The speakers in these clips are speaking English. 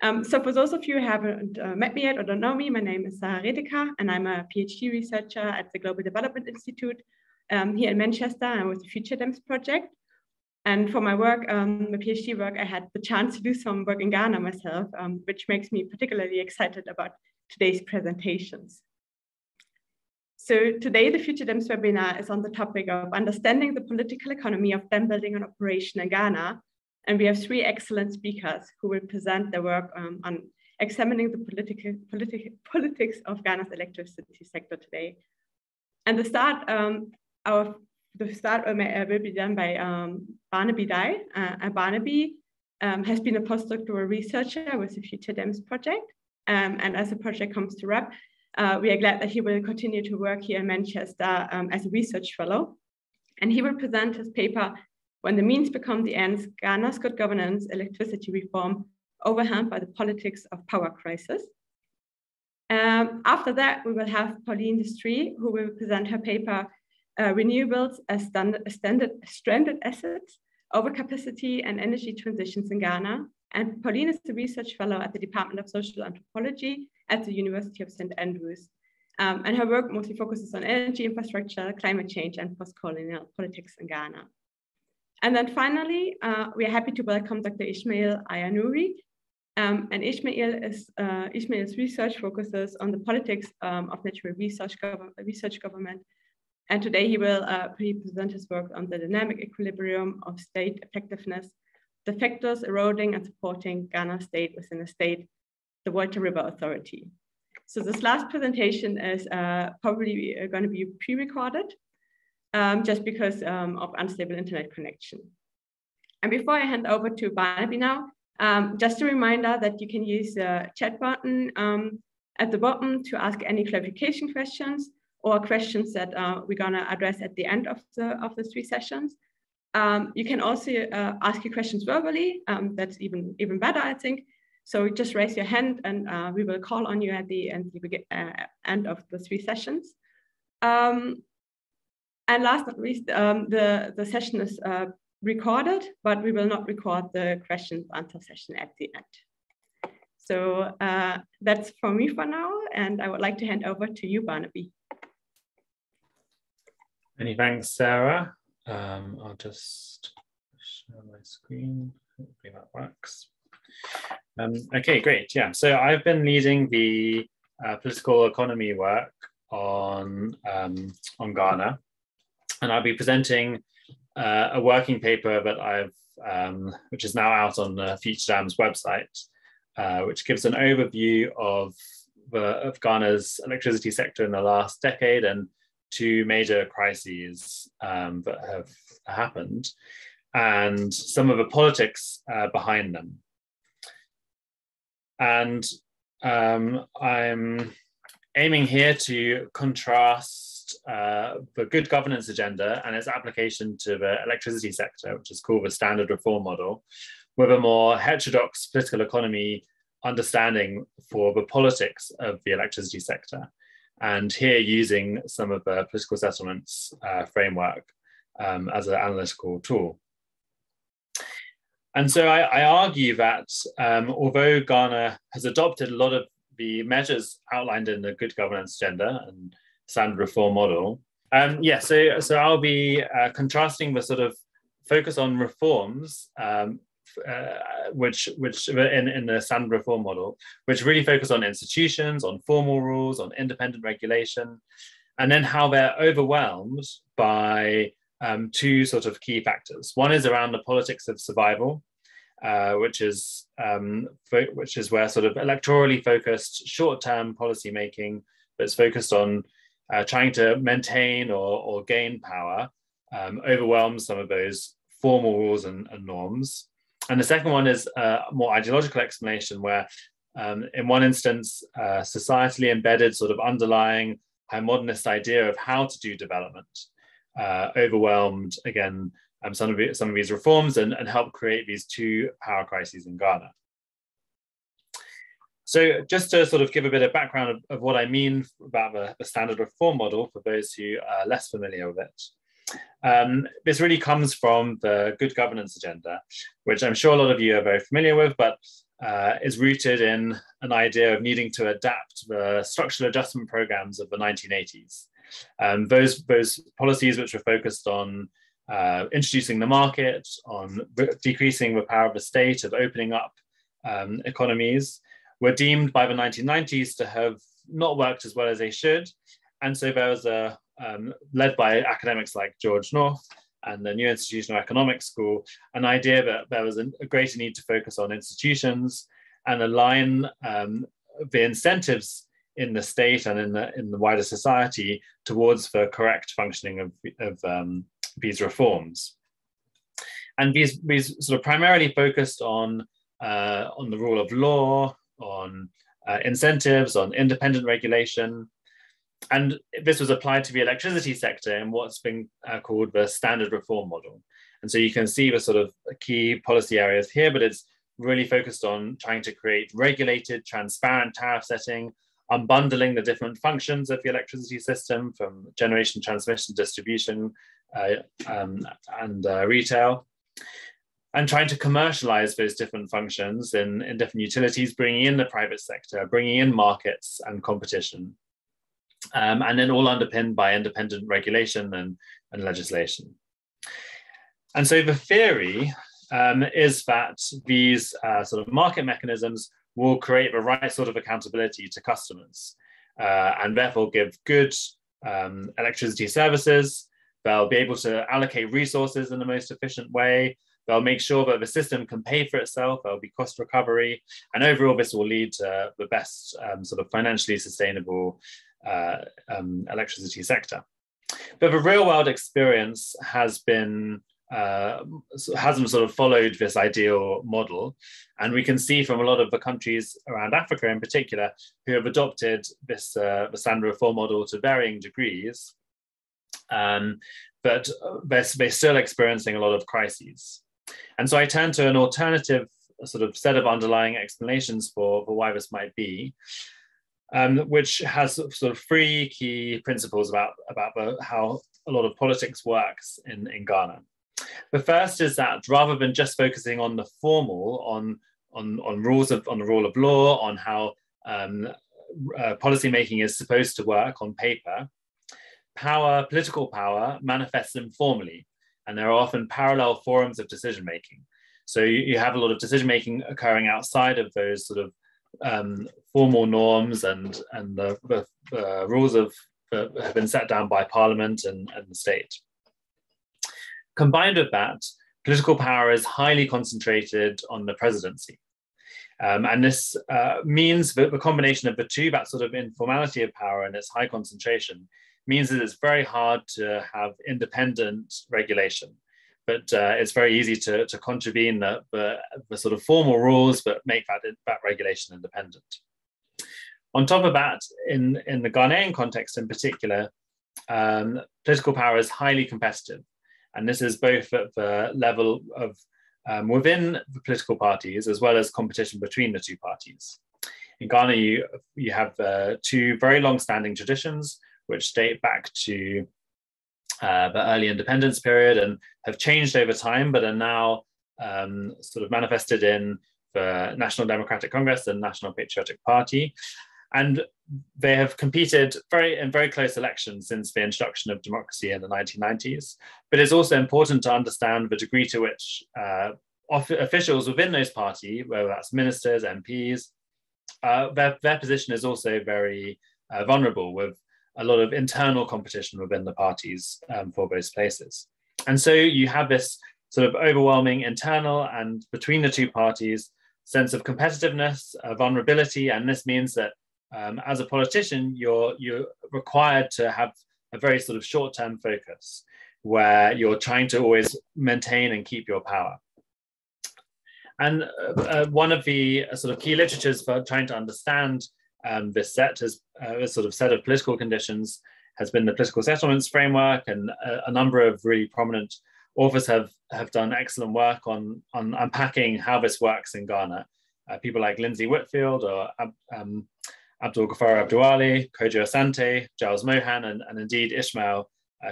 So for those of you who haven't met me yet or don't know me, my name is Sarah Redeker, and I'm a PhD researcher at the Global Development Institute here in Manchester, and with the FutureDAMS project. And for my work, my PhD work, I had the chance to do some work in Ghana myself, which makes me particularly excited about today's presentations. So today, the FutureDAMS webinar is on the topic of understanding the political economy of dam building and operation in Ghana. And we have three excellent speakers who will present their work on examining the politics of Ghana's electricity sector today. And the start will be done by Barnaby Dye. Barnaby has been a postdoctoral researcher with the FutureDAMS project. And as the project comes to wrap, we are glad that he will continue to work here in Manchester as a research fellow. And he will present his paper, When the Means Become the Ends, Ghana's Good Governance, Electricity Reform, Overwhelmed by the Politics of Power Crisis. After that, we will have Pauline Destrée, who will present her paper, Renewables as Stranded Assets, Overcapacity and Energy Transitions in Ghana. And Pauline is a research fellow at the Department of Social Anthropology at the University of St. Andrews. And her work mostly focuses on energy infrastructure, climate change, and post-colonial politics in Ghana. And then finally, we are happy to welcome Dr. Ismail Ayanouri. And Ismail's research focuses on the politics of natural research government. And today he will present his work on the dynamic equilibrium of state effectiveness, the factors eroding and supporting Ghana's state within a state, the Volta River Authority. So this last presentation is probably going to be pre-recorded just because of unstable internet connection. And before I hand over to Barnaby now, just a reminder that you can use the chat button at the bottom to ask any clarification questions or questions that we're gonna address at the end of the three sessions. You can also ask your questions verbally. That's even better, I think. So just raise your hand and we will call on you at the end of the three sessions. And last but not least, the session is recorded, but we will not record the questions answer session at the end. So that's for me for now, and I would like to hand over to you, Barnaby. Many thanks, Sarah. I'll just share my screen. Hopefully that works. Okay, great. Yeah, so I've been leading the political economy work on Ghana, and I'll be presenting a working paper that which is now out on the FutureDAMS website, which gives an overview of Ghana's electricity sector in the last decade and two major crises that have happened, and some of the politics behind them. And I'm aiming here to contrast the good governance agenda and its application to the electricity sector, which is called the standard reform model, with a more heterodox political economy understanding for the politics of the electricity sector. And here using some of the political settlements framework as an analytical tool. And so I argue that although Ghana has adopted a lot of the measures outlined in the good governance agenda and standard reform model, so I'll be contrasting the sort of focus on reforms which in the standard reform model, which really focus on institutions, on formal rules, on independent regulation, and then how they're overwhelmed by two sort of key factors. One is around the politics of survival, which is where sort of electorally focused short-term policy making that's focused on trying to maintain or gain power overwhelms some of those formal rules and norms. And the second one is a more ideological explanation where in one instance, societally embedded sort of underlying high modernist idea of how to do development overwhelmed, again, some of these reforms and helped create these two power crises in Ghana. So just to sort of give a bit of background of what I mean about the standard reform model for those who are less familiar with it. This really comes from the good governance agenda, which I'm sure a lot of you are very familiar with, but is rooted in an idea of needing to adapt the structural adjustment programs of the 1980s. Those policies which were focused on introducing the market, on decreasing the power of the state, of opening up economies, were deemed by the 1990s to have not worked as well as they should. And so there was a, led by academics like George North and the New Institutional Economics School, an idea that there was a greater need to focus on institutions and align the incentives in the state and in the wider society towards the correct functioning of these reforms. And these sort of primarily focused on the rule of law, on incentives, on independent regulation. And this was applied to the electricity sector in what's been called the standard reform model. And so you can see the sort of key policy areas here, but it's really focused on trying to create regulated, transparent tariff setting, unbundling the different functions of the electricity system from generation, transmission, distribution, and retail, and trying to commercialize those different functions in different utilities, bringing in the private sector, bringing in markets and competition. And then all underpinned by independent regulation and legislation. And so the theory is that these sort of market mechanisms will create the right sort of accountability to customers and therefore give good electricity services. They'll be able to allocate resources in the most efficient way. They'll make sure that the system can pay for itself. There'll be cost recovery. And overall, this will lead to the best sort of financially sustainable electricity sector. But the real world experience hasn't sort of followed this ideal model. And we can see from a lot of the countries around Africa in particular, who have adopted this the standard reform model to varying degrees, but they're still experiencing a lot of crises. And so I turn to an alternative sort of set of underlying explanations for why this might be, which has sort of three key principles about how a lot of politics works in Ghana. The first is that rather than just focusing on the formal, on rules on the rule of law, on how policy making is supposed to work on paper, political power manifests informally, and there are often parallel forums of decision making. So you have a lot of decision making occurring outside of those sort of formal norms and the rules have been set down by Parliament and the state. Combined with that, political power is highly concentrated on the presidency. And this means that the combination of the two, that sort of informality of power and its high concentration, means that it's very hard to have independent regulation. But it's very easy to contravene the sort of formal rules, but make that regulation independent. On top of that, in the Ghanaian context in particular, political power is highly competitive. And this is both at the level of within the political parties, as well as competition between the two parties. In Ghana, you have two very long-standing traditions, which date back to the early independence period and have changed over time, but are now sort of manifested in the National Democratic Congress and National Patriotic Party. And they have competed in very close elections since the introduction of democracy in the 1990s. But it's also important to understand the degree to which officials within those parties, whether that's ministers, MPs, their position is also very vulnerable, with a lot of internal competition within the parties for those places. And so you have this sort of overwhelming internal and between the two parties sense of competitiveness, vulnerability, and this means that as a politician, you're required to have a very sort of short-term focus where you're trying to always maintain and keep your power. And one of the sort of key literatures for trying to understand this sort of set of political conditions has been the political settlements framework, and a number of really prominent authors have done excellent work on unpacking how this works in Ghana. People like Lindsay Whitfield or Abdul Ghaffar Abduali, Kojo Asante, Giles Mohan, and indeed Ishmael,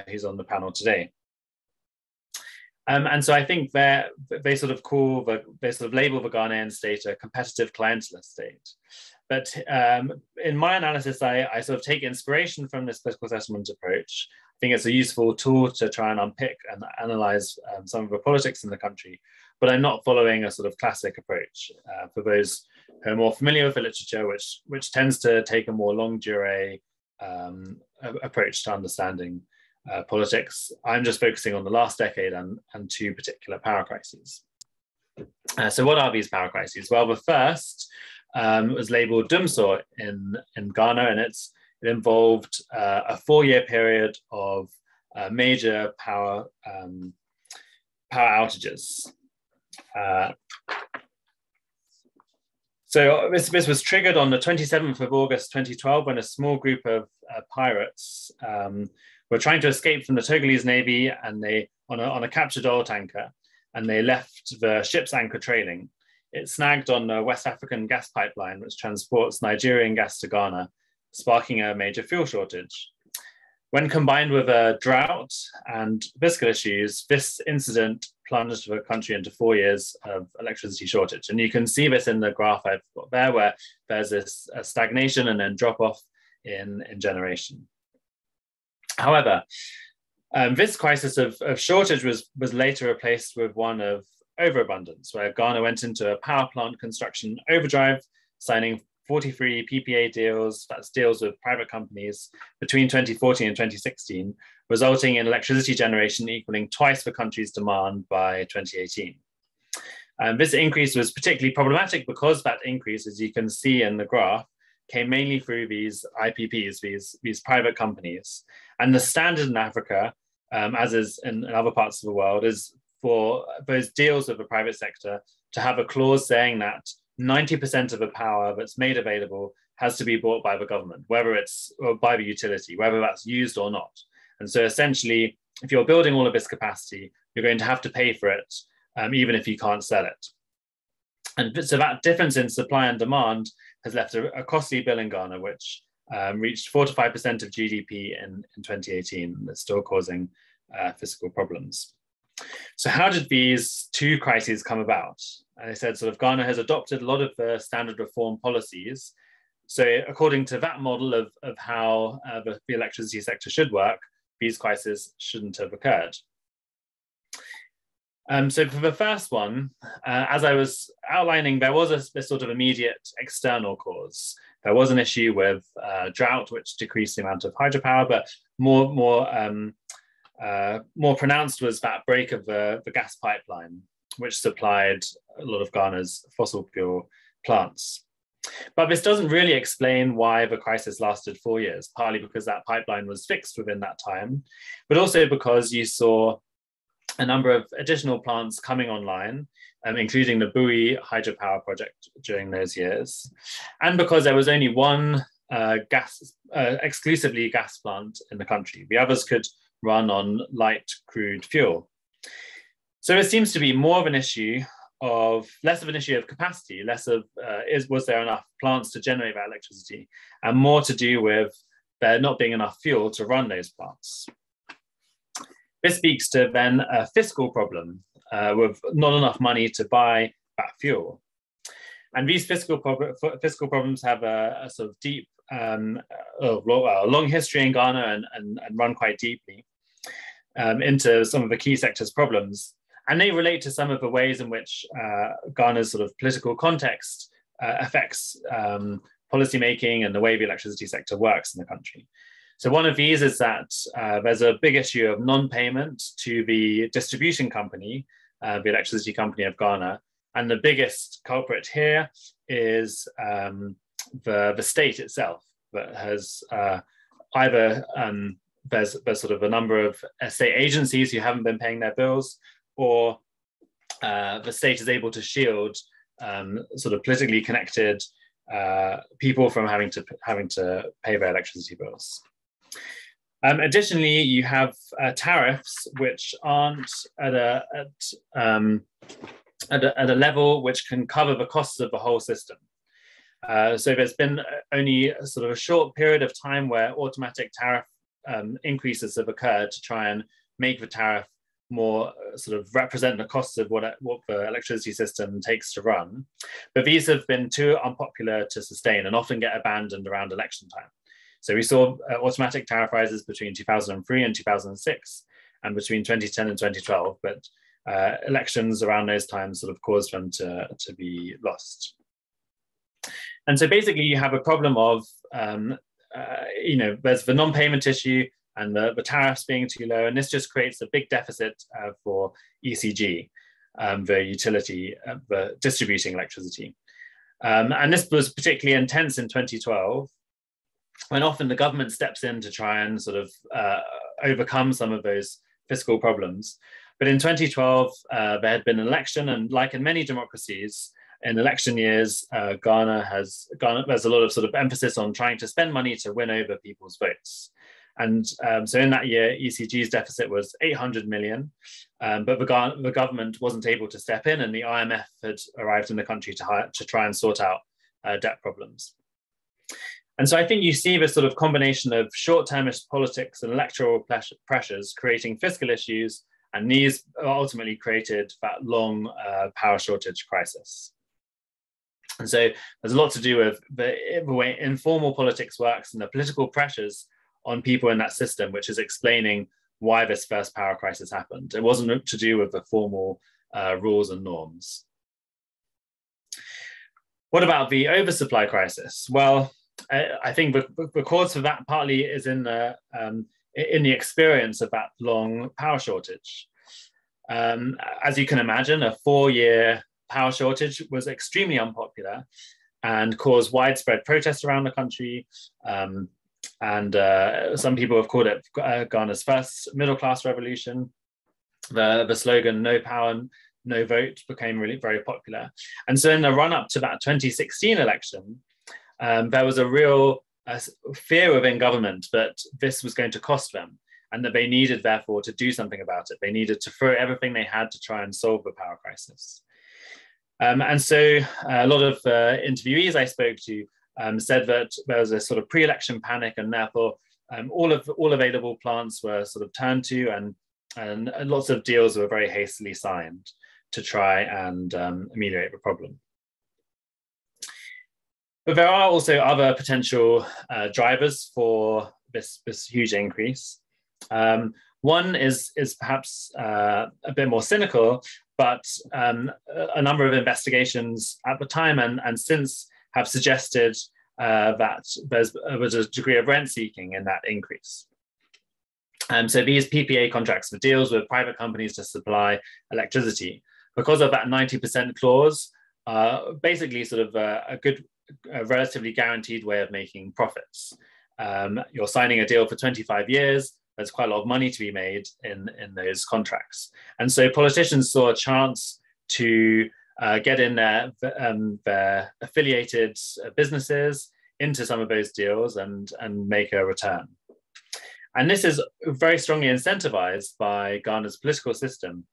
who's on the panel today. And so I think they sort of label the Ghanaian state a competitive clientelist state. But in my analysis, I sort of take inspiration from this political settlement approach. I think it's a useful tool to try and unpick and analyze some of the politics in the country, but I'm not following a sort of classic approach. For those who are more familiar with the literature, which tends to take a more longue durée approach to understanding politics, I'm just focusing on the last decade and two particular power crises. So what are these power crises? Well, the first was labeled Dumsor in Ghana, and it involved a 4-year period of major power outages. So this was triggered on the 27th of August 2012 when a small group of pirates were trying to escape from the Togolese Navy, and they on a captured oil tanker, and they left the ship's anchor trailing. It snagged on the West African gas pipeline, which transports Nigerian gas to Ghana, sparking a major fuel shortage. When combined with a drought and fiscal issues, this incident plunged the country into 4 years of electricity shortage. And you can see this in the graph I've got there, where there's this stagnation and then drop off in generation. However, this crisis of shortage was later replaced with one of overabundance, where Ghana went into a power plant construction overdrive, signing 43 PPA deals, that's deals with private companies, between 2014 and 2016, resulting in electricity generation equaling twice the country's demand by 2018. This increase was particularly problematic because that increase, as you can see in the graph, came mainly through these IPPs, these private companies. And the standard in Africa, as is in other parts of the world, is for those deals with the private sector to have a clause saying that 90% of the power that's made available has to be bought by the government, whether it's or by the utility, whether that's used or not. And so essentially, if you're building all of this capacity, you're going to have to pay for it, even if you can't sell it. And so that difference in supply and demand has left a costly bill in Ghana, which reached 4 to 5% of GDP in 2018. That's still causing fiscal problems. So how did these two crises come about? And I said sort of Ghana has adopted a lot of the standard reform policies. So according to that model of how the electricity sector should work, these crises shouldn't have occurred. So for the first one, as I was outlining, there was a sort of immediate external cause. There was an issue with drought, which decreased the amount of hydropower, but more pronounced was that break of the gas pipeline, which supplied a lot of Ghana's fossil fuel plants. But this doesn't really explain why the crisis lasted 4 years, partly because that pipeline was fixed within that time, but also because you saw a number of additional plants coming online, including the Bui hydropower project during those years, and because there was only one exclusively gas plant in the country. The others could run on light crude fuel. So it seems to be more of an issue of, less of an issue of capacity, less of was there enough plants to generate that electricity, and more to do with there not being enough fuel to run those plants. This speaks to then a fiscal problem with not enough money to buy that fuel. And these fiscal problems have a sort of deep, long history in Ghana and run quite deeply into some of the key sector's problems. And they relate to some of the ways in which Ghana's sort of political context affects policymaking and the way the electricity sector works in the country. So one of these is that there's a big issue of non-payment to the distribution company, the electricity company of Ghana. And the biggest culprit here is the state itself, that has either there's sort of a number of state agencies who haven't been paying their bills, or the state is able to shield sort of politically connected people from having to pay their electricity bills. Additionally, you have tariffs which aren't at a level which can cover the costs of the whole system. So there's been only sort of a short period of time where automatic tariff increases have occurred to try and make the tariff more sort of represent the costs of what the electricity system takes to run. But these have been too unpopular to sustain and often get abandoned around election time. So we saw automatic tariff rises between 2003 and 2006 and between 2010 and 2012, but elections around those times sort of caused them to be lost. And so basically you have a problem of, there's the non-payment issue and the tariffs being too low, and this just creates a big deficit for ECG, the utility, the distributing electricity. And this was particularly intense in 2012, when often the government steps in to try and sort of overcome some of those fiscal problems. But in 2012, there had been an election, and like in many democracies, in election years, there's a lot of sort of emphasis on trying to spend money to win over people's votes. And so in that year, ECG's deficit was 800 million, but the government wasn't able to step in, and the IMF had arrived in the country to try and sort out debt problems. And so I think you see this sort of combination of short-termist politics and electoral pressures creating fiscal issues, and these ultimately created that long power shortage crisis. And so there's a lot to do with the way informal politics works and the political pressures on people in that system, which is explaining why this first power crisis happened. It wasn't to do with the formal rules and norms. What about the oversupply crisis? Well, I think the cause for that partly is in the experience of that long power shortage. As you can imagine, a 4-year power shortage was extremely unpopular and caused widespread protests around the country. And some people have called it Ghana's first middle-class revolution. The slogan, "No power, no vote," became really very popular. And so in the run-up to that 2016 election, there was a real fear within government that this was going to cost them, and that they needed, therefore, to do something about it. They needed to throw everything they had to try and solve the power crisis. And so a lot of interviewees I spoke to said that there was a sort of pre-election panic, and therefore all available plants were sort of turned to, and lots of deals were very hastily signed to try and ameliorate the problem. But there are also other potential drivers for this huge increase. One is perhaps a bit more cynical, but a number of investigations at the time and since have suggested that there was a degree of rent seeking in that increase. So these PPA contracts for deals with private companies to supply electricity, because of that 90% clause, basically sort of a relatively guaranteed way of making profits. You're signing a deal for 25 years, there's quite a lot of money to be made in those contracts. And so politicians saw a chance to get in their affiliated businesses into some of those deals and make a return. And this is very strongly incentivized by Ghana's political system,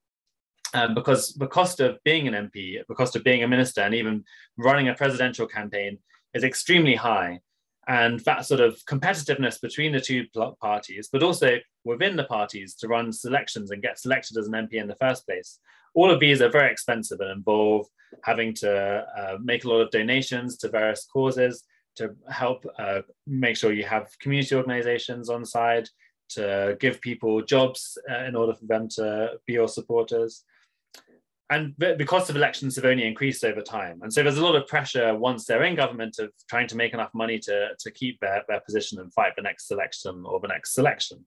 because the cost of being an MP, the cost of being a minister, and even running a presidential campaign is extremely high. And that sort of competitiveness between the two parties, but also within the parties to run selections and get selected as an MP in the first place, all of these are very expensive and involve having to make a lot of donations to various causes to help make sure you have community organizations on side, to give people jobs in order for them to be your supporters. And the cost of elections have only increased over time. And so there's a lot of pressure once they're in government of trying to make enough money to keep their position and fight the next election or the next selection.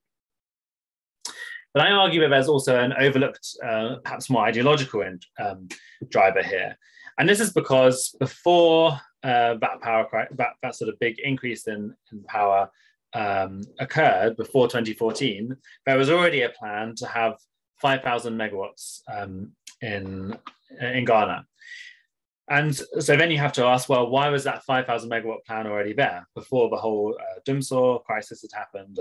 But I argue that there's also an overlooked, perhaps more ideological driver here. And this is because before that sort of big increase in power occurred, before 2014, there was already a plan to have 5,000 megawatts in Ghana. And so then you have to ask, well, why was that 5,000 megawatt plan already there before the whole Dumsor crisis had happened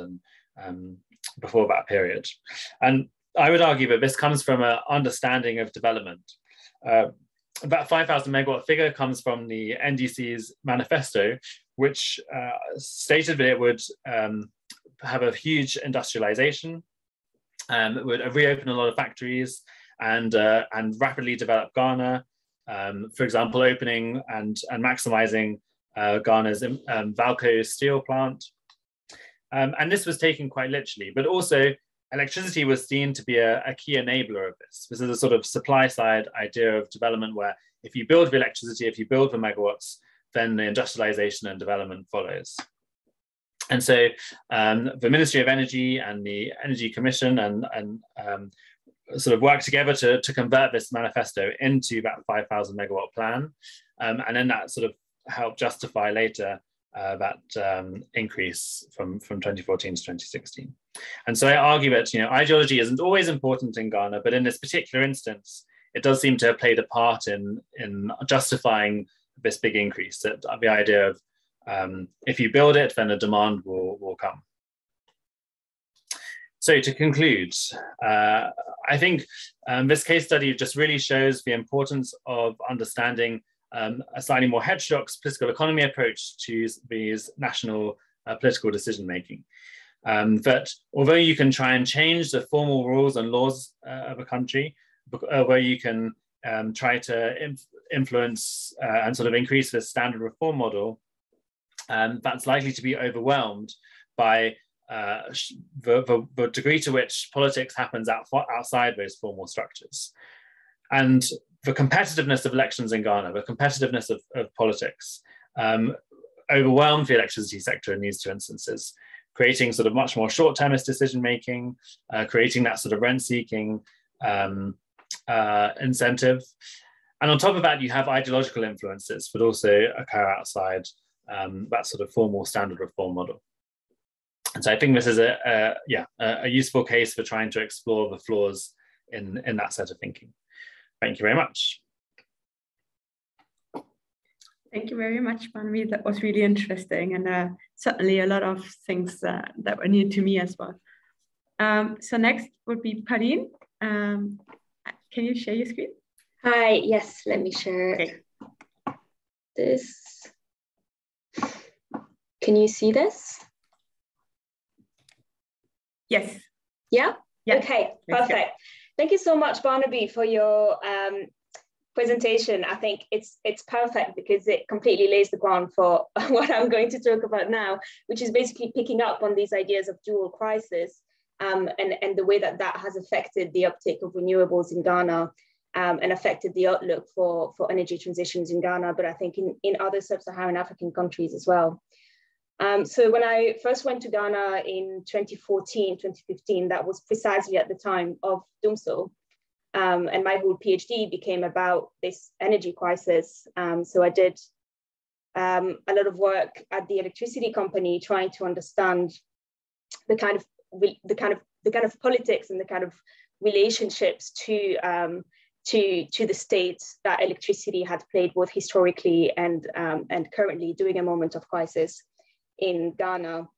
and before that period? And I would argue that this comes from an understanding of development. That 5,000 megawatt figure comes from the NDC's manifesto, which stated that it would have a huge industrialization, would reopen a lot of factories and rapidly develop Ghana. For example, opening and maximizing Ghana's Valco steel plant. And this was taken quite literally, but also electricity was seen to be a key enabler of this. This is a sort of supply side idea of development where if you build for electricity, if you build for megawatts, then the industrialization and development follows. And so the Ministry of Energy and the Energy Commission and sort of worked together to convert this manifesto into that 5,000 megawatt plan. And then that sort of helped justify later that increase from 2014 to 2016. And so I argue that, you know, ideology isn't always important in Ghana, but in this particular instance, it does seem to have played a part in justifying this big increase. That the idea of if you build it, then the demand will come. So to conclude, I think this case study just really shows the importance of understanding a slightly more heterodox political economy approach to these national political decision-making. That although you can try and change the formal rules and laws of a country, where you can try to influence and sort of increase the standard reform model, that's likely to be overwhelmed by the degree to which politics happens outside those formal structures. And the competitiveness of elections in Ghana, the competitiveness of politics, overwhelmed the electricity sector in these two instances, creating sort of much more short-termist decision-making, creating that sort of rent-seeking incentive. And on top of that, you have ideological influences that also occur outside that sort of formal standard reform model. And so I think this is a useful case for trying to explore the flaws in that set of thinking. Thank you very much. Thank you very much, Barnaby. That was really interesting, and certainly a lot of things that were new to me as well. So next would be Pauline. Can you share your screen? Hi, yes, let me share this. Can you see this? Yes. Yeah? Yeah. Okay, perfect. Thank you so much, Barnaby, for your presentation. I think it's perfect because it completely lays the ground for what I'm going to talk about now, which is basically picking up on these ideas of dual crisis and the way that has affected the uptake of renewables in Ghana and affected the outlook for energy transitions in Ghana, but I think in other sub-Saharan African countries as well. So when I first went to Ghana in 2014, 2015, that was precisely at the time of Dumsor. And my whole PhD became about this energy crisis. So I did a lot of work at the electricity company trying to understand the kind of politics and the kind of relationships to the state that electricity had played both historically and currently during a moment of crisis in Ghana.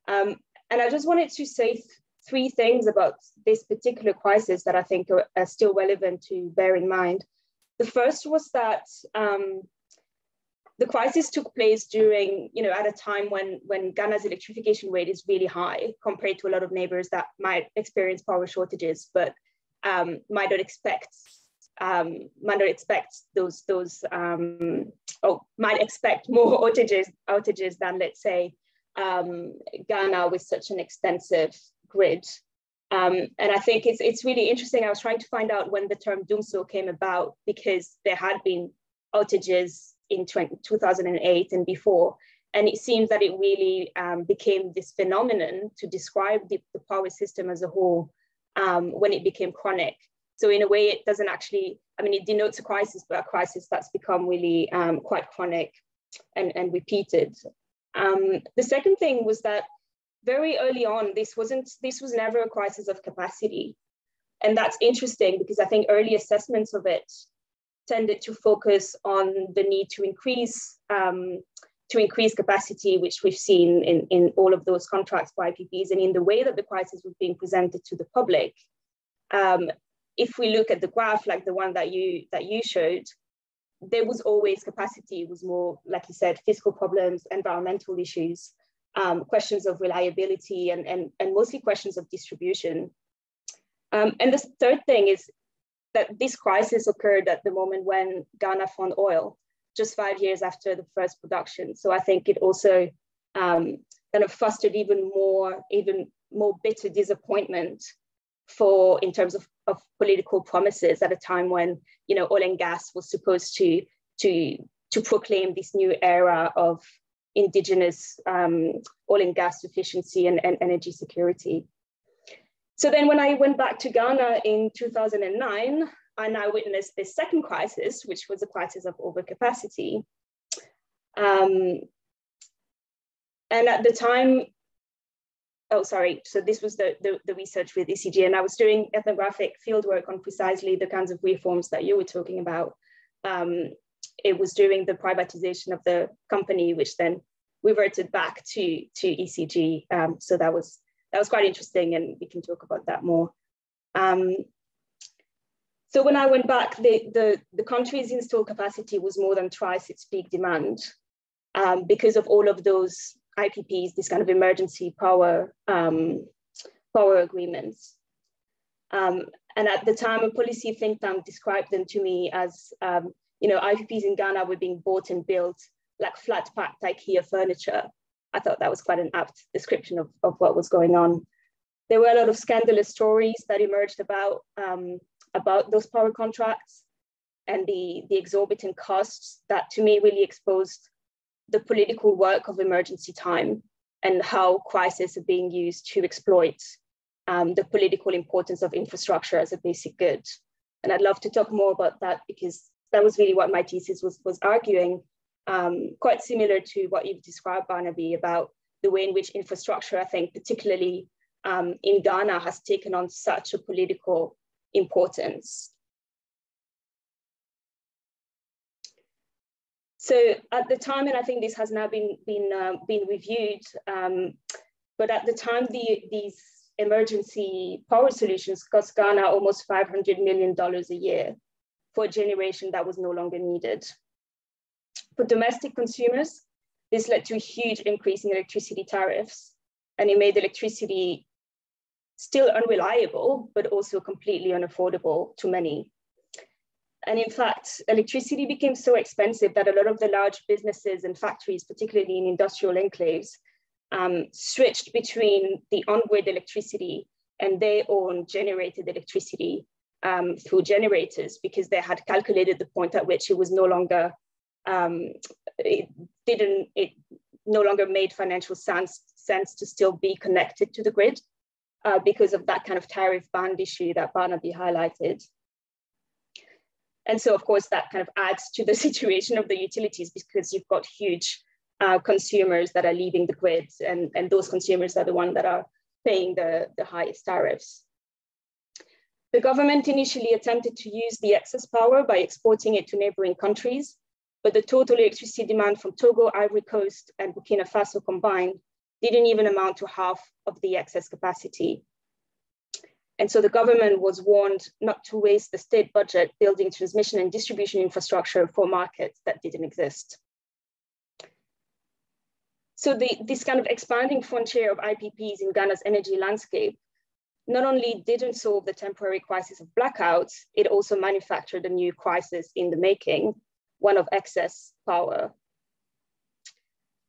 And I just wanted to say three things about this particular crisis that I think are still relevant to bear in mind. The first was that the crisis took place during, at a time when Ghana's electrification rate is really high compared to a lot of neighbors that might experience power shortages, but might not expect more outages than, let's say, Ghana with such an extensive grid. And I think it's really interesting. I was trying to find out when the term Dumsor came about, because there had been outages in 2008 and before. And it seems that it really became this phenomenon to describe the power system as a whole when it became chronic. So in a way, it doesn't actually, it denotes a crisis, but a crisis that's become really quite chronic and repeated. The second thing was that very early on, this was never a crisis of capacity. And that's interesting because I think early assessments of it tended to focus on the need to increase capacity, which we've seen in all of those contracts for IPPs, and in the way that the crisis was being presented to the public. If we look at the graph, like the one that you showed, there was always capacity. It was more, like you said, fiscal problems, environmental issues, questions of reliability, and mostly questions of distribution. And the third thing is that this crisis occurred at the moment when Ghana found oil, just 5 years after the first production. So I think it also kind of fostered even more bitter disappointment in terms of political promises at a time when, you know, oil and gas was supposed to proclaim this new era of indigenous oil and gas sufficiency and energy security. So then when I went back to Ghana in 2009, I now witnessed this second crisis, which was a crisis of overcapacity. And at the time, so this was the research with ECG, and I was doing ethnographic fieldwork on precisely the kinds of reforms that you were talking about. It was during the privatization of the company, which then reverted back to ECG. So that was quite interesting, and we can talk about that more. So when I went back, the country's installed capacity was more than twice its peak demand because of all of those IPPs, this kind of emergency power agreements. And at the time, a policy think tank described them to me as, you know, IPPs in Ghana were being bought and built like flat-packed IKEA furniture. I thought that was quite an apt description of what was going on. There were a lot of scandalous stories that emerged about those power contracts and the exorbitant costs that, to me, really exposed the political work of emergency time and how crises are being used to exploit the political importance of infrastructure as a basic good. And I'd love to talk more about that, because that was really what my thesis was arguing, quite similar to what you've described, Barnaby, about the way in which infrastructure, I think, particularly in Ghana, has taken on such a political importance. So at the time, and I think this has now been reviewed, but at the time, these emergency power solutions cost Ghana almost $500 million a year for a generation that was no longer needed. For domestic consumers, this led to a huge increase in electricity tariffs, and it made electricity still unreliable, but also completely unaffordable to many. And in fact, electricity became so expensive that a lot of the large businesses and factories, particularly in industrial enclaves, switched between the on-grid electricity and their own generated electricity through generators, because they had calculated the point at which it was no longer, it no longer made financial sense to still be connected to the grid because of that kind of tariff band issue that Barnaby highlighted. And so, of course, that kind of adds to the situation of the utilities, because you've got huge consumers that are leaving the grid, and those consumers are the ones that are paying the highest tariffs. The government initially attempted to use the excess power by exporting it to neighboring countries, but the total electricity demand from Togo, Ivory Coast, and Burkina Faso combined didn't even amount to half of the excess capacity. And so the government was warned not to waste the state budget building transmission and distribution infrastructure for markets that didn't exist. So this kind of expanding frontier of IPPs in Ghana's energy landscape not only didn't solve the temporary crisis of blackouts, it also manufactured a new crisis in the making, one of excess power.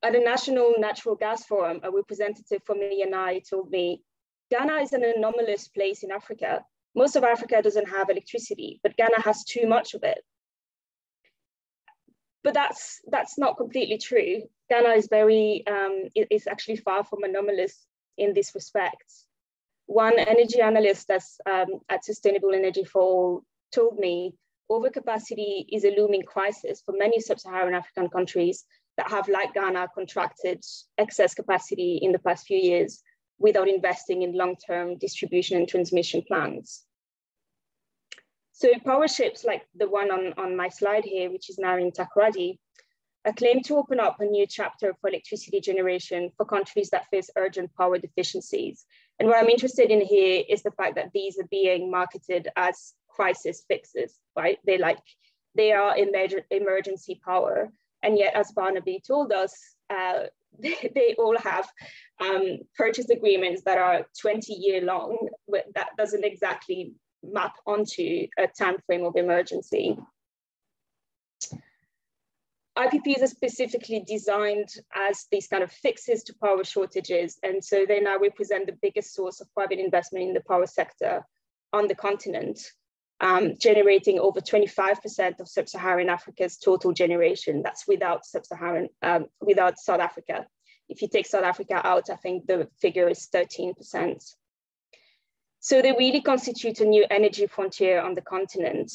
At a national natural gas forum, a representative from ENI told me, Ghana is an anomalous place in Africa. Most of Africa doesn't have electricity, but Ghana has too much of it. But that's not completely true. Ghana is it's actually far from anomalous in this respect. One energy analyst that's at Sustainable Energy for All told me, overcapacity is a looming crisis for many sub-Saharan African countries that have, like Ghana, contracted excess capacity in the past few years without investing in long-term distribution and transmission plans. So power ships like the one on my slide here, which is now in Takoradi, are claimed to open up a new chapter for electricity generation for countries that face urgent power deficiencies. And what I'm interested in here is the fact that these are being marketed as crisis fixes, right? They are emergency power. And yet, as Barnaby told us, they all have purchase agreements that are 20-year long, but that doesn't exactly map onto a time frame of emergency. IPPs are specifically designed as these kind of fixes to power shortages. And so they now represent the biggest source of private investment in the power sector on the continent, generating over 25% of sub-Saharan Africa's total generation. That's without without South Africa. If you take South Africa out, I think the figure is 13%. So they really constitute a new energy frontier on the continent.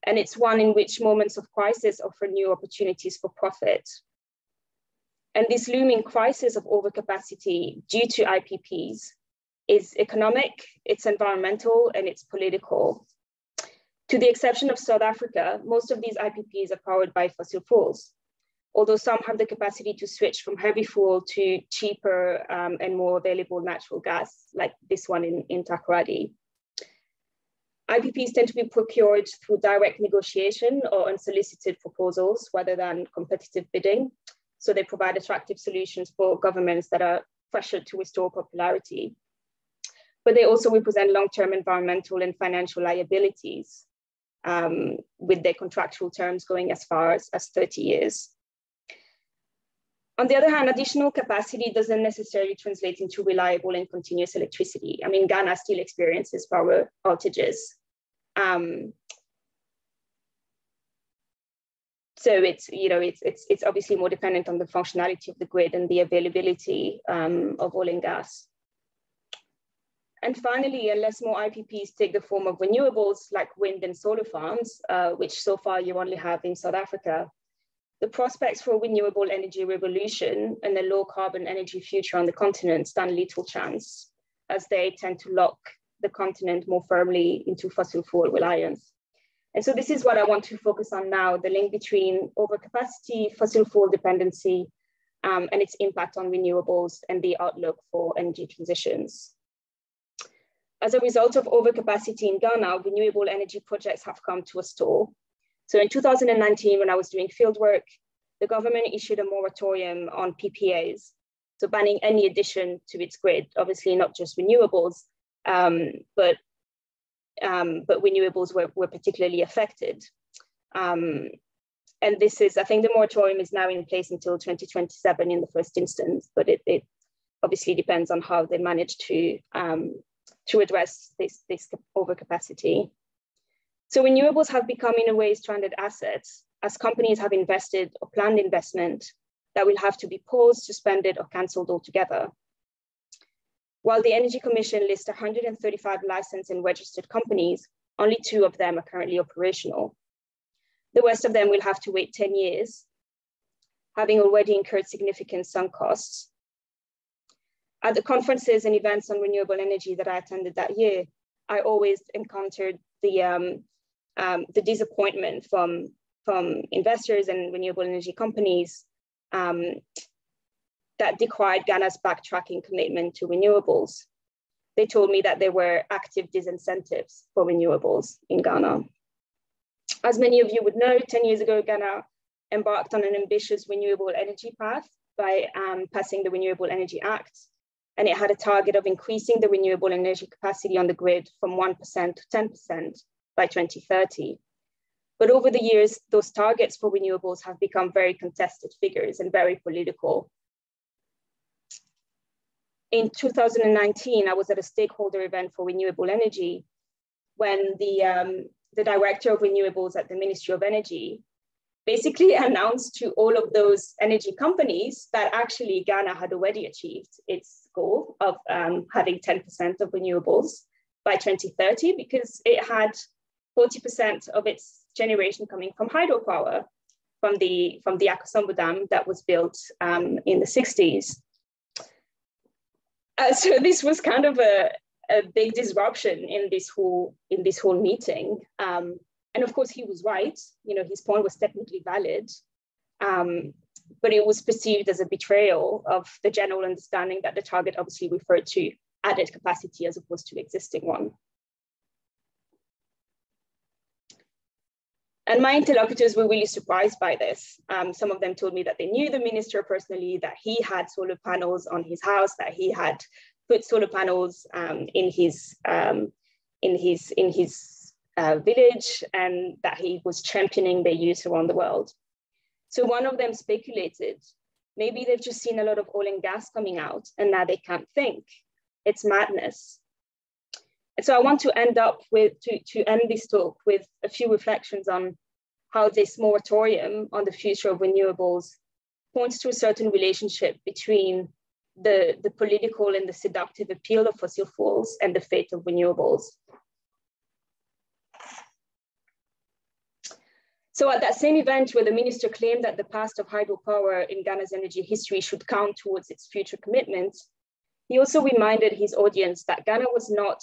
And it's one in which moments of crisis offer new opportunities for profit. And this looming crisis of overcapacity due to IPPs is economic, it's environmental, and it's political. To the exception of South Africa, most of these IPPs are powered by fossil fuels, although some have the capacity to switch from heavy fuel to cheaper and more available natural gas, like this one in Takoradi. IPPs tend to be procured through direct negotiation or unsolicited proposals rather than competitive bidding. So they provide attractive solutions for governments that are pressured to restore popularity. But they also represent long-term environmental and financial liabilities with their contractual terms going as far as 30 years. On the other hand, additional capacity doesn't necessarily translate into reliable and continuous electricity. I mean, Ghana still experiences power outages. So it's obviously more dependent on the functionality of the grid and the availability of oil and gas. And finally, unless more IPPs take the form of renewables like wind and solar farms, which so far you only have in South Africa, the prospects for a renewable energy revolution and a low carbon energy future on the continent stand little chance, as they tend to lock the continent more firmly into fossil fuel reliance. And so this is what I want to focus on now, the link between overcapacity, fossil fuel dependency, and its impact on renewables and the outlook for energy transitions. As a result of overcapacity in Ghana, renewable energy projects have come to a stall. So in 2019, when I was doing fieldwork, the government issued a moratorium on PPAs, so banning any addition to its grid, obviously not just renewables, but renewables were particularly affected. And this is, I think the moratorium is now in place until 2027 in the first instance, but it obviously depends on how they manage to address this overcapacity. So renewables have become in a way stranded assets as companies have invested or planned investment that will have to be paused, suspended, or cancelled altogether. While the Energy Commission lists 135 licensed and registered companies, only 2 of them are currently operational. The rest of them will have to wait 10 years, having already incurred significant sunk costs. At the conferences and events on renewable energy that I attended that year, I always encountered the disappointment from investors and renewable energy companies that decried Ghana's backtracking commitment to renewables. They told me that there were active disincentives for renewables in Ghana. As many of you would know, 10 years ago, Ghana embarked on an ambitious renewable energy path by passing the Renewable Energy Act. And it had a target of increasing the renewable energy capacity on the grid from 1% to 10% by 2030. But over the years, those targets for renewables have become very contested figures and very political. In 2019, I was at a stakeholder event for renewable energy when the director of renewables at the Ministry of Energy basically announced to all of those energy companies that actually Ghana had already achieved its goal of having 10% of renewables by 2030, because it had 40% of its generation coming from hydropower from the Akosombo Dam that was built in the 60s. So this was kind of a big disruption in this whole meeting. And of course, he was right. You know, his point was technically valid, but it was perceived as a betrayal of the general understanding that the target obviously referred to added capacity as opposed to existing one. And my interlocutors were really surprised by this. Some of them told me that they knew the minister personally, that he had solar panels on his house, that he had put solar panels in his village, and that he was championing their use around the world. So one of them speculated, maybe they've just seen a lot of oil and gas coming out and now they can't think. It's madness. And so I want to end this talk with a few reflections on how this moratorium on the future of renewables points to a certain relationship between the political and the seductive appeal of fossil fuels and the fate of renewables. So at that same event where the minister claimed that the past of hydropower in Ghana's energy history should count towards its future commitments, he also reminded his audience that Ghana was not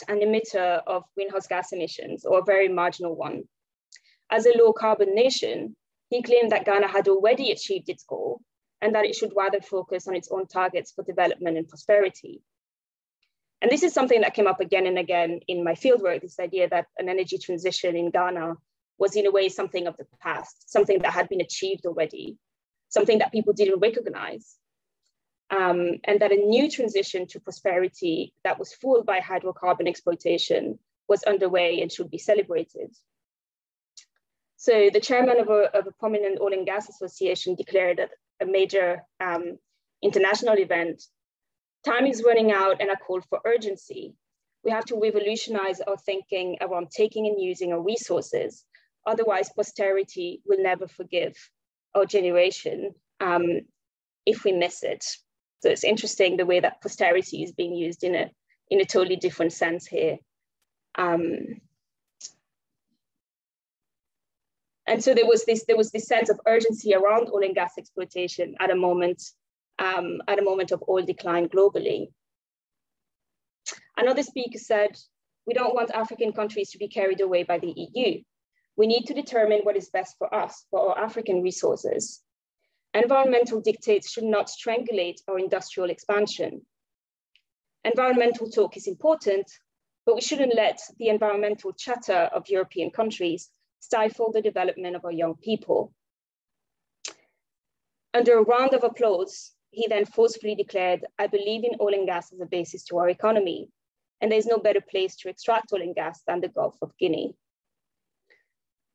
an emitter of greenhouse gas emissions, or a very marginal one. As a low carbon nation, he claimed that Ghana had already achieved its goal and that it should rather focus on its own targets for development and prosperity. And this is something that came up again and again in my fieldwork, this idea that an energy transition in Ghana was in a way something of the past, something that had been achieved already, something that people didn't recognize. And that a new transition to prosperity that was fueled by hydrocarbon exploitation was underway and should be celebrated. So the chairman of a prominent oil and gas association declared at a major international event, "Time is running out and a call for urgency. We have to revolutionize our thinking around taking and using our resources. Otherwise, posterity will never forgive our generation if we miss it." So it's interesting the way that posterity is being used in a totally different sense here. And so there was this sense of urgency around oil and gas exploitation at a moment of oil decline globally. Another speaker said, "We don't want African countries to be carried away by the EU. We need to determine what is best for us, for our African resources. Environmental dictates should not strangulate our industrial expansion. Environmental talk is important, but we shouldn't let the environmental chatter of European countries stifle the development of our young people." Under a round of applause, he then forcefully declared, "I believe in oil and gas as a basis to our economy, and there's no better place to extract oil and gas than the Gulf of Guinea."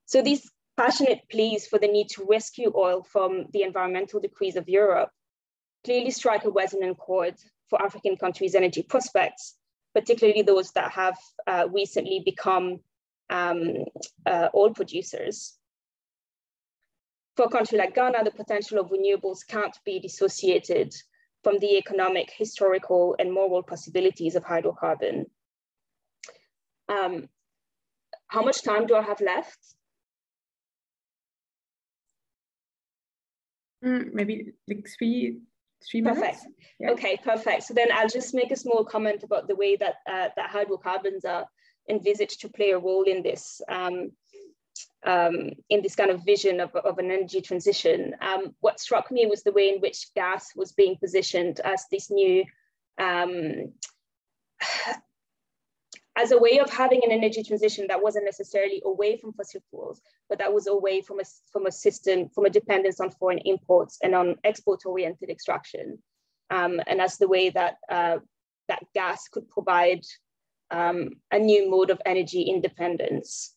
So these passionate pleas for the need to rescue oil from the environmental decrees of Europe clearly strike a resonant chord for African countries' energy prospects, particularly those that have recently become oil producers. For a country like Ghana, the potential of renewables can't be dissociated from the economic, historical, and moral possibilities of hydrocarbon. How much time do I have left? Maybe like three minutes. Perfect. Yeah. Okay, perfect. So then I'll just make a small comment about the way that that hydrocarbons are envisaged to play a role in this kind of vision of an energy transition. What struck me was the way in which gas was being positioned as this new, as a way of having an energy transition that wasn't necessarily away from fossil fuels, but that was away from a system, from a dependence on foreign imports and on export-oriented extraction. And as the way that that gas could provide a new mode of energy independence.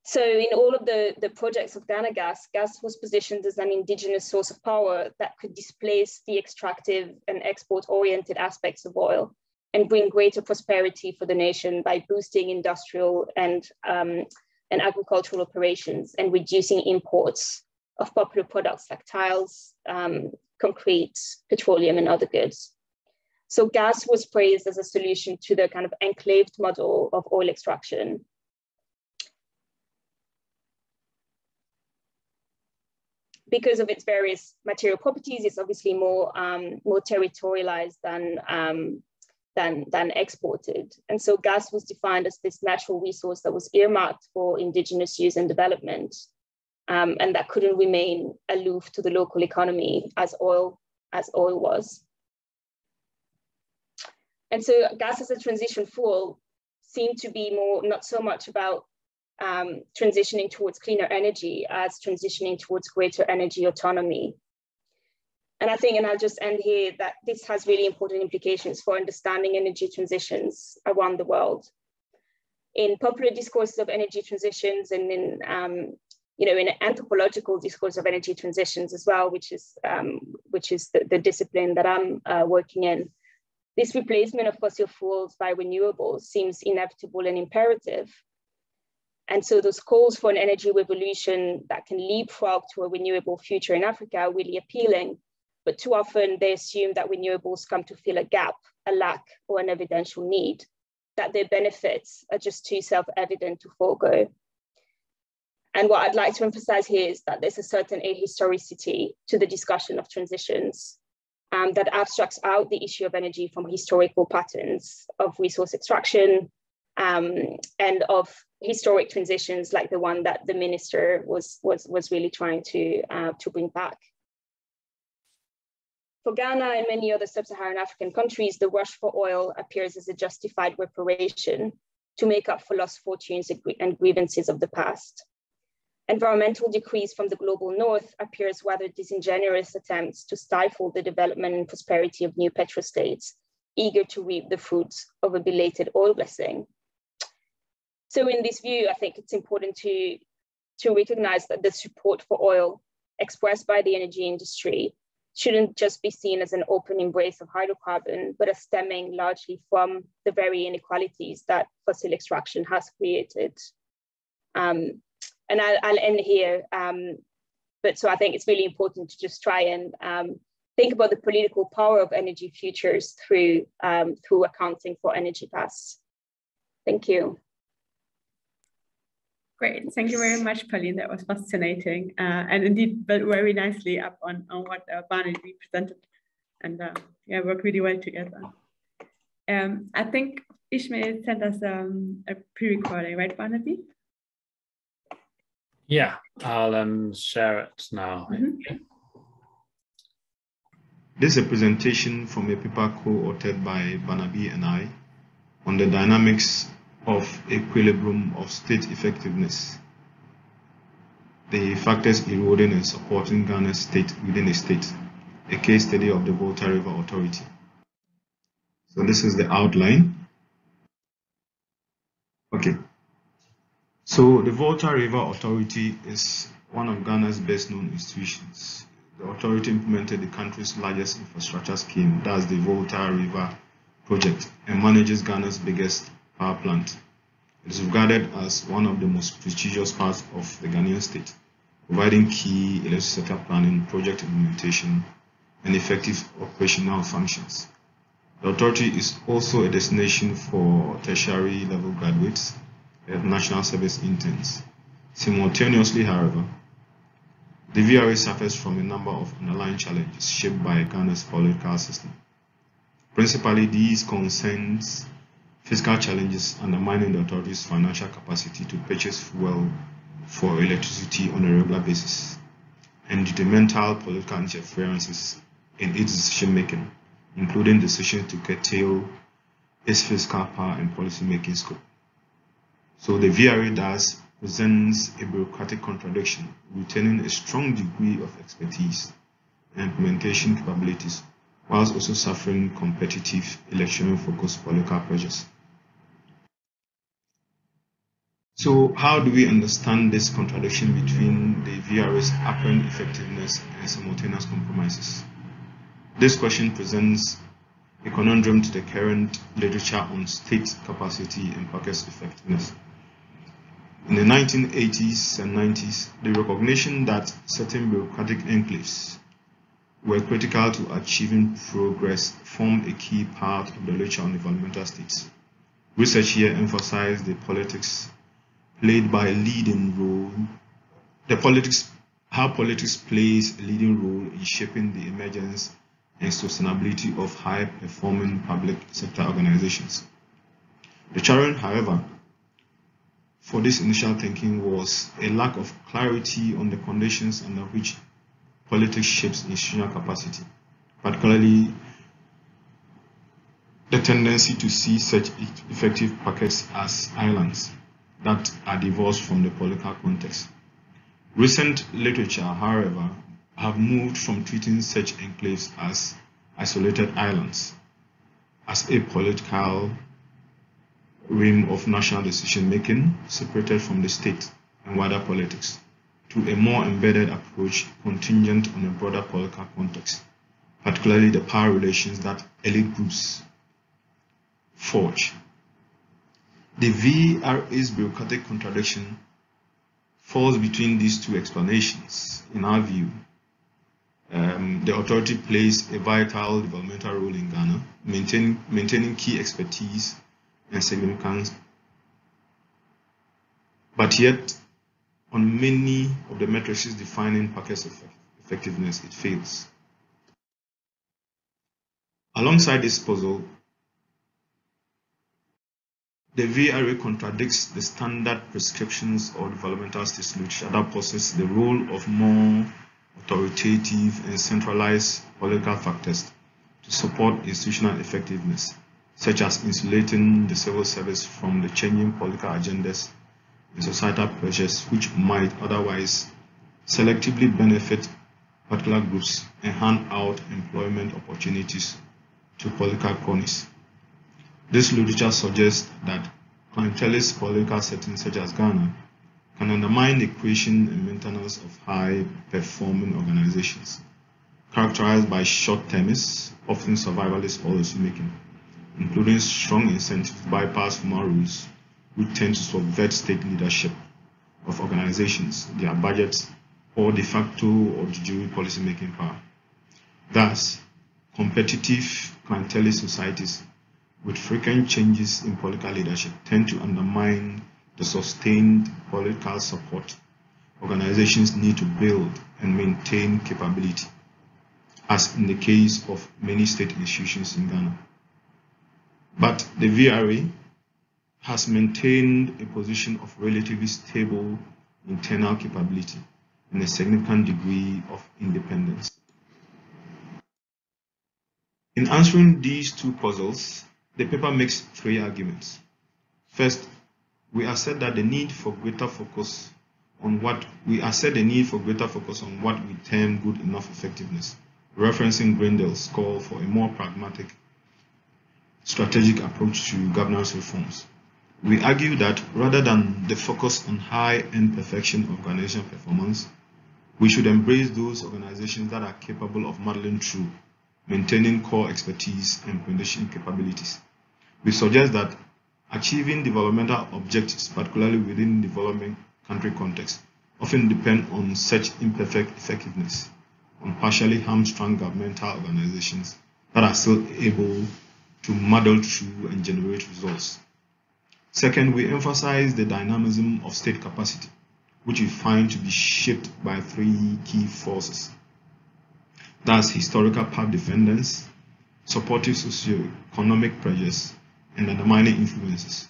So in all of the projects of Ghana Gas, gas was positioned as an indigenous source of power that could displace the extractive and export-oriented aspects of oil and bring greater prosperity for the nation by boosting industrial and agricultural operations and reducing imports of popular products like tiles, concrete, petroleum, and other goods. So gas was praised as a solution to the kind of enclaved model of oil extraction. Because of its various material properties, it's obviously more territorialized than exported. And so gas was defined as this natural resource that was earmarked for indigenous use and development, and that couldn't remain aloof to the local economy as oil was. And so gas as a transition fuel seemed to be more, not so much about transitioning towards cleaner energy as transitioning towards greater energy autonomy. And I think, and I'll just end here, that this has really important implications for understanding energy transitions around the world. In popular discourses of energy transitions and in, in anthropological discourse of energy transitions as well, which is the discipline that I'm working in, this replacement of fossil fuels by renewables seems inevitable and imperative. And so those calls for an energy revolution that can leapfrog to a renewable future in Africa are really appealing. But too often they assume that renewables come to fill a gap, a lack, or an evidential need, that their benefits are just too self-evident to forego. And what I'd like to emphasize here is that there's a certain ahistoricity to the discussion of transitions that abstracts out the issue of energy from historical patterns of resource extraction and of historic transitions like the one that the minister was really trying to bring back. For Ghana and many other sub-Saharan African countries, the rush for oil appears as a justified reparation to make up for lost fortunes and grievances of the past. Environmental decrees from the global north appear as rather disingenuous attempts to stifle the development and prosperity of new petrostates, eager to reap the fruits of a belated oil blessing. So in this view, I think it's important to recognize that the support for oil expressed by the energy industry shouldn't just be seen as an open embrace of hydrocarbon, but as stemming largely from the very inequalities that fossil extraction has created. And I'll end here. But so I think it's really important to just try and think about the political power of energy futures through accounting for energy costs. Thank you. Great, thank you very much, Pauline. That was fascinating and indeed built very nicely up on what Barnaby presented, and yeah, worked really well together. I think Ishmael sent us a pre-recording, right, Barnaby? Yeah, I'll share it now. Mm-hmm. This is a presentation from a paper co-authored by Barnaby and I on the dynamics of equilibrium of state effectiveness, the factors eroding and supporting Ghana's state within a state, a case study of the Volta River Authority. So this is the outline. Okay. So the Volta River Authority is one of Ghana's best known institutions. The authority implemented the country's largest infrastructure scheme, that's the Volta River Project, and manages Ghana's biggest power plant. It is regarded as one of the most prestigious parts of the Ghanaian state, providing key electric sector planning, project implementation, and effective operational functions. The authority is also a destination for tertiary level graduates and national service interns. Simultaneously, however, the VRA suffers from a number of underlying challenges shaped by Ghana's political system. Principally, these concerns fiscal challenges undermining the authority's financial capacity to purchase fuel for electricity on a regular basis, and detrimental political interferences in its decision-making, including decisions to curtail its fiscal power and policy-making scope. So the VRA thus presents a bureaucratic contradiction, retaining a strong degree of expertise and implementation capabilities, whilst also suffering competitive, election-focused political pressures. So how do we understand this contradiction between the VRA's apparent effectiveness and simultaneous compromises? This question presents a conundrum to the current literature on state capacity and pockets effectiveness. In the 1980s and 90s, the recognition that certain bureaucratic enclaves were critical to achieving progress formed a key part of the literature on developmental states. Research here emphasized the politics played by a leading role, how politics plays a leading role in shaping the emergence and sustainability of high-performing public sector organizations. The challenge, however, for this initial thinking was a lack of clarity on the conditions under which politics shapes institutional capacity, particularly the tendency to see such effective packets as islands that are divorced from the political context. Recent literature, however, have moved from treating such enclaves as isolated islands, as a political realm of national decision-making separated from the state and wider politics, to a more embedded approach contingent on a broader political context, particularly the power relations that elite groups forge. The VRA's bureaucratic contradiction falls between these two explanations. In our view, the authority plays a vital developmental role in Ghana, maintaining key expertise and significance, but yet on many of the matrices defining packets of effectiveness, it fails. Alongside this puzzle, the VRA contradicts the standard prescriptions of developmental states literature that possess the role of more authoritative and centralized political factors to support institutional effectiveness, such as insulating the civil service from the changing political agendas and societal pressures which might otherwise selectively benefit particular groups and hand out employment opportunities to political cronies. This literature suggests that clientelist political settings such as Ghana can undermine the creation and maintenance of high-performing organizations, characterized by short-termist, often survivalist policymaking, including strong incentives to bypass formal rules which tend to subvert state leadership of organizations, their budgets, or de facto or de jure policymaking power. Thus, competitive clientelist societies with frequent changes in political leadership tend to undermine the sustained political support organizations need to build and maintain capability, as in the case of many state institutions in Ghana. But the VRA has maintained a position of relatively stable internal capability and a significant degree of independence. In answering these two puzzles, the paper makes three arguments. First, we assert that the need for greater focus on what we term good enough effectiveness, referencing Grindale's call for a more pragmatic, strategic approach to governance reforms. We argue that rather than the focus on high-end perfection of organizational performance, we should embrace those organizations that are capable of muddling through, maintaining core expertise and foundation capabilities. We suggest that achieving developmental objectives, particularly within development country context, often depend on such imperfect effectiveness, on partially hamstrung governmental organizations that are still able to muddle through and generate results. Second, we emphasize the dynamism of state capacity, which we find to be shaped by three key forces. That's historical power dependence, supportive socio-economic pressures, and undermining influences.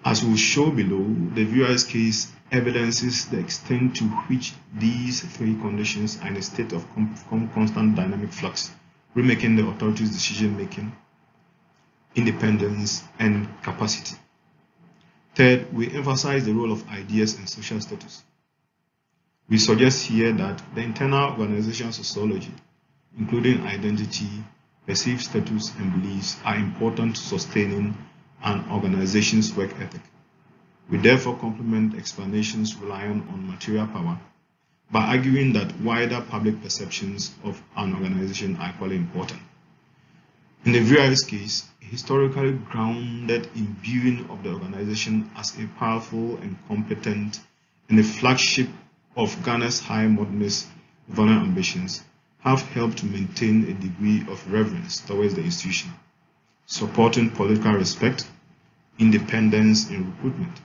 As we'll show below, the VRA's case evidences the extent to which these three conditions are in a state of constant dynamic flux, remaking the authority's decision-making, independence, and capacity. Third, we emphasize the role of ideas and social status. We suggest here that the internal organizational sociology, including identity, perceived status, and beliefs, are important to sustaining an organization's work ethic. We therefore complement explanations relying on material power by arguing that wider public perceptions of an organization are equally important. In the VRA's case, historically grounded imbuing of the organization as a powerful and competent and a flagship of Ghana's high modernist development ambitions have helped to maintain a degree of reverence towards the institution, supporting political respect, independence, and recruitment.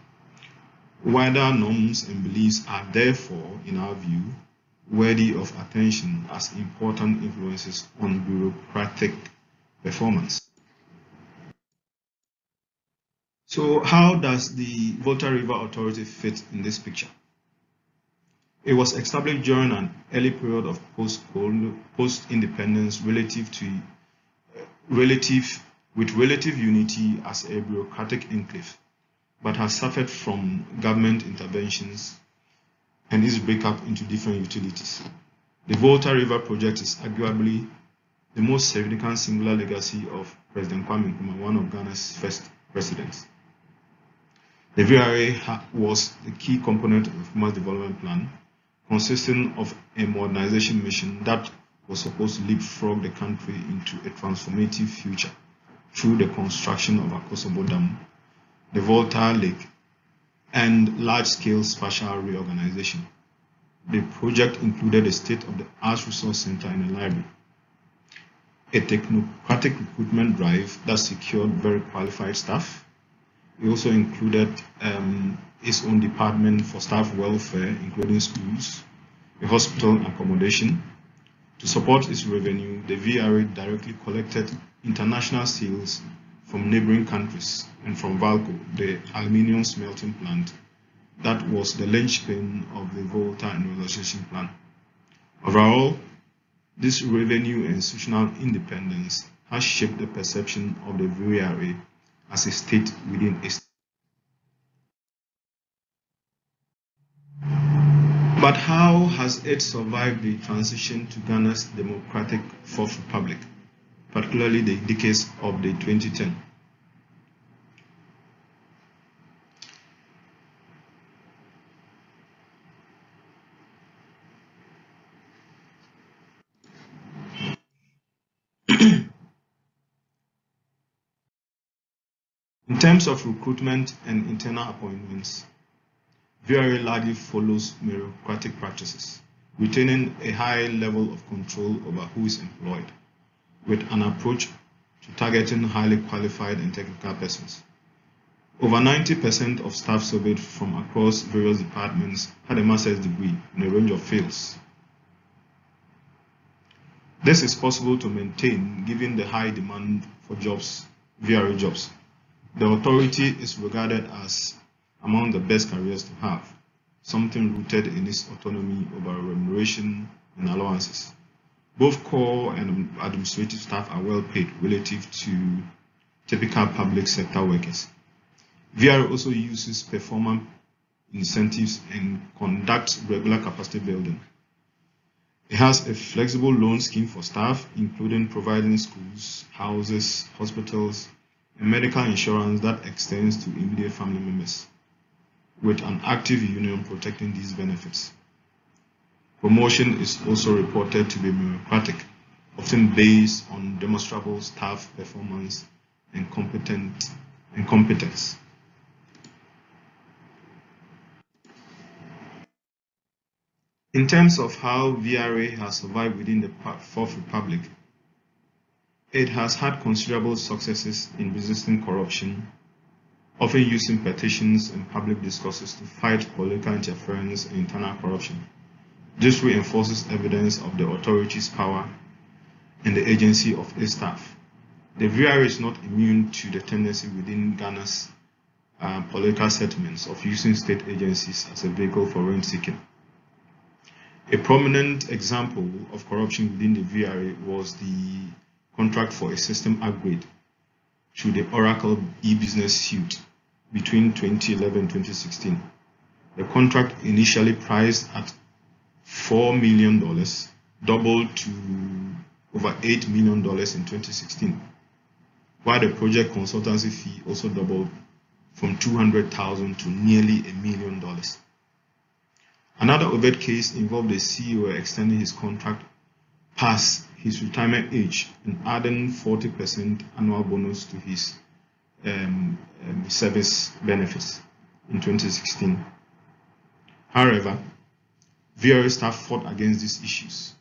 Wider norms and beliefs are therefore, in our view, worthy of attention as important influences on bureaucratic performance. So how does the Volta River Authority fit in this picture? It was established during an early period of post-independence relative with relative unity as a bureaucratic enclave, but has suffered from government interventions and its breakup into different utilities. The Volta River project is arguably the most significant singular legacy of President Kwame Nkrumah, one of Ghana's first presidents. The VRA was the key component of the Nkrumah's development plan, consisting of a modernization mission that was supposed to leapfrog the country into a transformative future through the construction of Akosombo Dam, the Volta Lake, and large-scale spatial reorganization. The project included a state-of-the-art resource center and a library, a technocratic recruitment drive that secured very qualified staff. It also included its own department for staff welfare, including schools, a hospital and accommodation. To support its revenue, the VRA directly collected international sales from neighboring countries and from Valco, the aluminium smelting plant that was the linchpin of the Volta and realization plan. Overall, this revenue and institutional independence has shaped the perception of the VRA as a state within a state. But how has it survived the transition to Ghana's democratic Fourth Republic, particularly the decades of the 2010? In terms of recruitment and internal appointments, VRA largely follows meritocratic practices, retaining a high level of control over who is employed, with an approach to targeting highly qualified and technical persons. Over 90% of staff surveyed from across various departments had a master's degree in a range of fields. This is possible to maintain given the high demand for jobs, VRA jobs. The authority is regarded as among the best careers to have, something rooted in its autonomy over remuneration and allowances. Both core and administrative staff are well paid relative to typical public sector workers. VRA also uses performance incentives and conducts regular capacity building. It has a flexible loan scheme for staff, including providing schools, houses, hospitals, and medical insurance that extends to immediate family members, with an active union protecting these benefits. Promotion is also reported to be meritocratic, often based on demonstrable staff performance and competence. In terms of how VRA has survived within the Fourth Republic, it has had considerable successes in resisting corruption, often using petitions and public discourses to fight political interference and internal corruption. This reinforces evidence of the authority's power and the agency of its staff. The VRA is not immune to the tendency within Ghana's political settlements of using state agencies as a vehicle for rent seeking. A prominent example of corruption within the VRA was the contract for a system upgrade through the Oracle e-business suite between 2011 and 2016. The contract, initially priced at $4 million, doubled to over $8 million in 2016, while the project consultancy fee also doubled from $200,000 to nearly $1 million. Another overt case involved the CEO extending his contract past his retirement age and adding 40% annual bonus to his service benefits in 2016. However, VRA staff fought against these issues.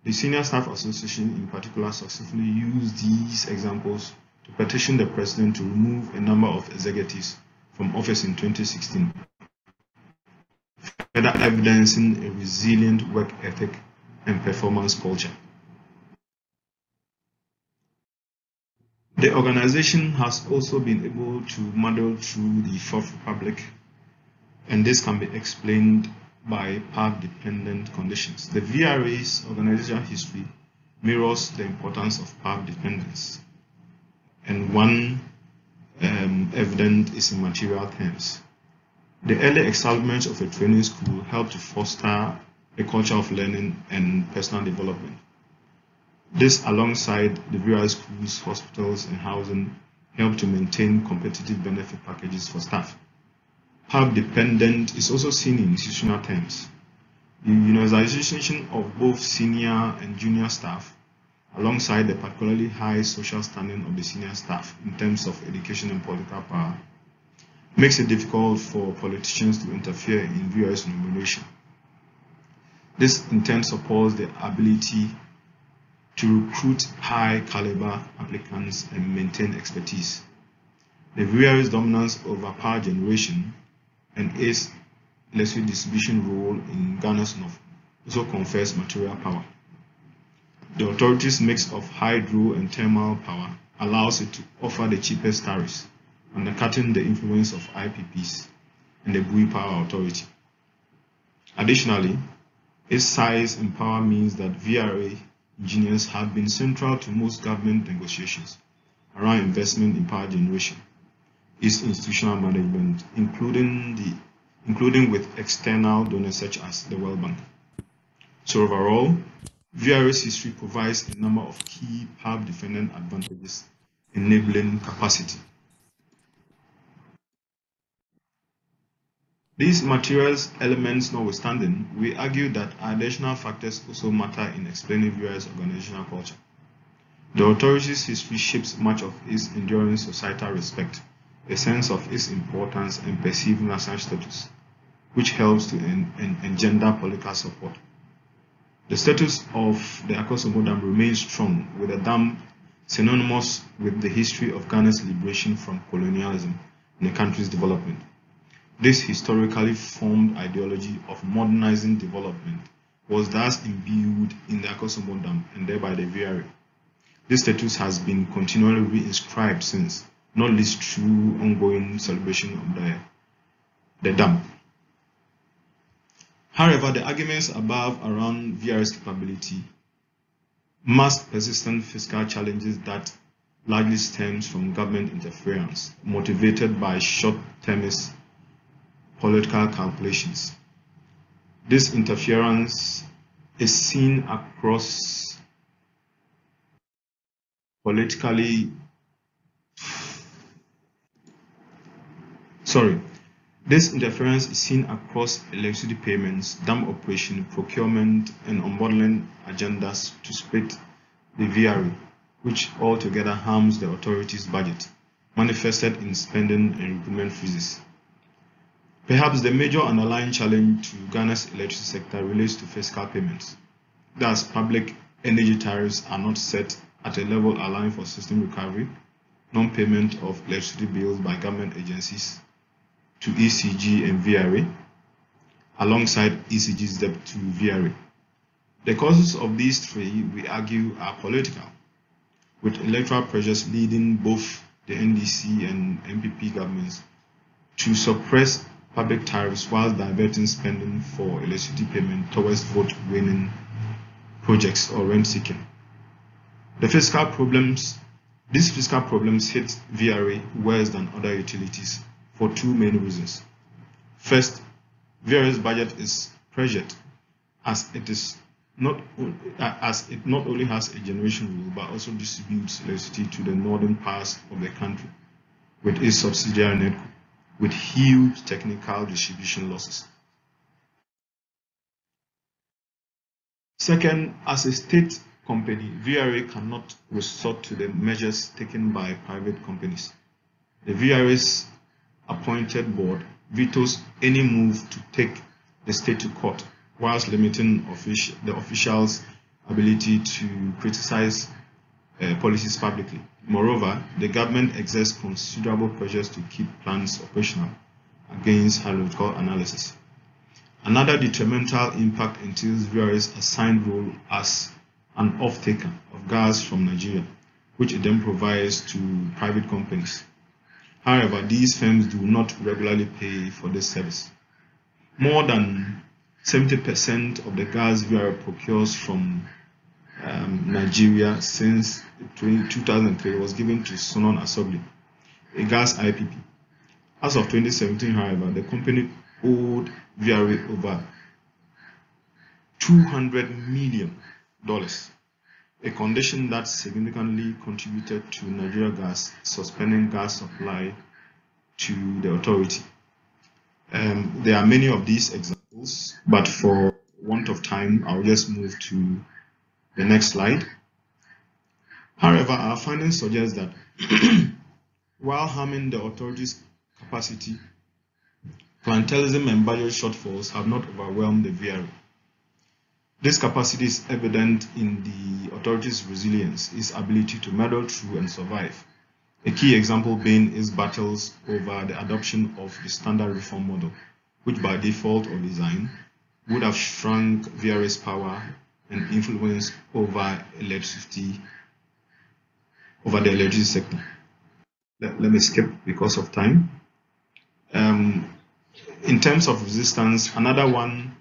The Senior Staff Association in particular successfully used these examples to petition the president to remove a number of executives from office in 2016, further evidencing a resilient work ethic and performance culture. The organization has also been able to muddle through the Fourth Republic, and this can be explained by path-dependent conditions. The VRA's organizational history mirrors the importance of path dependence. and one evident is in material terms. The early establishment of a training school helped to foster a culture of learning and personal development. This, alongside the various schools, hospitals, and housing, helped to maintain competitive benefit packages for staff. How dependent is also seen in institutional terms. The unionization of both senior and junior staff, alongside the particularly high social standing of the senior staff in terms of education and political power, makes it difficult for politicians to interfere in various nomination. This in turn supports the ability to recruit high caliber applicants and maintain expertise. The various dominance over power generation and its electricity distribution role in Ghana's north also confers material power. The authorities' mix of hydro and thermal power allows it to offer the cheapest tariffs, undercutting the influence of IPPs and the Bui Power Authority. Additionally, its size and power means that VRA engineers have been central to most government negotiations around investment in power generation, its institutional management, including with external donors such as the World Bank. So overall, VRA's history provides a number of key power-dependent advantages, enabling capacity. These materials elements notwithstanding, we argue that additional factors also matter in explaining VRA's organizational culture. The authority's history shapes much of its enduring societal respect, a sense of its importance and perceived national status, which helps to engender political support. The status of the Akosombo Dam remains strong, with the dam synonymous with the history of Ghana's liberation from colonialism and the country's development. This historically formed ideology of modernizing development was thus imbued in the Akosombo Dam and thereby the VRA. This status has been continually reinscribed since, not least through ongoing celebration of the dam. However, the arguments above around VRA's capability mask persistent fiscal challenges that largely stems from government interference, motivated by short-termist political calculations. This interference is seen across electricity payments, dam operation, procurement, and unbundling agendas to split the VRA, which altogether harms the authority's budget, manifested in spending and recruitment freezes. Perhaps the major underlying challenge to Ghana's electricity sector relates to fiscal payments. Thus, public energy tariffs are not set at a level allowing for system recovery, non-payment of electricity bills by government agencies to ECG and VRA, alongside ECG's debt to VRA. The causes of these three, we argue, are political, with electoral pressures leading both the NDC and MPP governments to suppress public tariffs while diverting spending for electricity payment towards vote-winning projects or rent seeking. These fiscal problems hit VRA worse than other utilities for two main reasons. First, VRA's budget is pressured as it not only has a generation rule but also distributes electricity to the northern parts of the country with its subsidiary network, with huge technical distribution losses. Second, as a state company, VRA cannot resort to the measures taken by private companies. The VRA's appointed board vetoes any move to take the state to court, whilst limiting the officials' ability to criticize policies publicly. Moreover, the government exerts considerable pressures to keep plants operational against hydrocarbon analysis. Another detrimental impact entails VRA's assigned role as an off-taker of gas from Nigeria, which it then provides to private companies. However, these firms do not regularly pay for this service. More than 70% of the gas VRA procures from Nigeria since 2003 was given to Sonon Asobli, a gas IPP. As of 2017, however, the company owed VRA over $200 million, a condition that significantly contributed to Nigeria Gas suspending gas supply to the authority. There are many of these examples, but for want of time, I'll just move to the next slide. However, our findings suggest that while harming the authority's capacity, clientelism and budget shortfalls have not overwhelmed the VRA. This capacity is evident in the authority's resilience, its ability to muddle through and survive. A key example being its battles over the adoption of the standard reform model, which by default or design would have shrunk VRA's power and influence over the electricity sector. Let me skip because of time. In terms of resistance, another one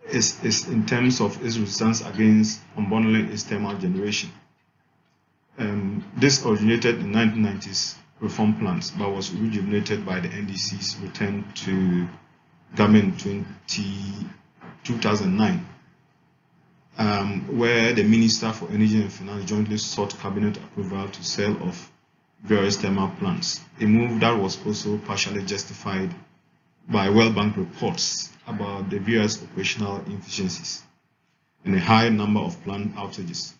is in terms of its resistance against unbundling its thermal generation. This originated in 1990s reform plans, but was rejuvenated by the NDC's return to government in 2009, where the Minister for Energy and Finance jointly sought cabinet approval to sell off various thermal plants, a move that was also partially justified by World Bank reports about the various operational inefficiencies and a high number of plant outages.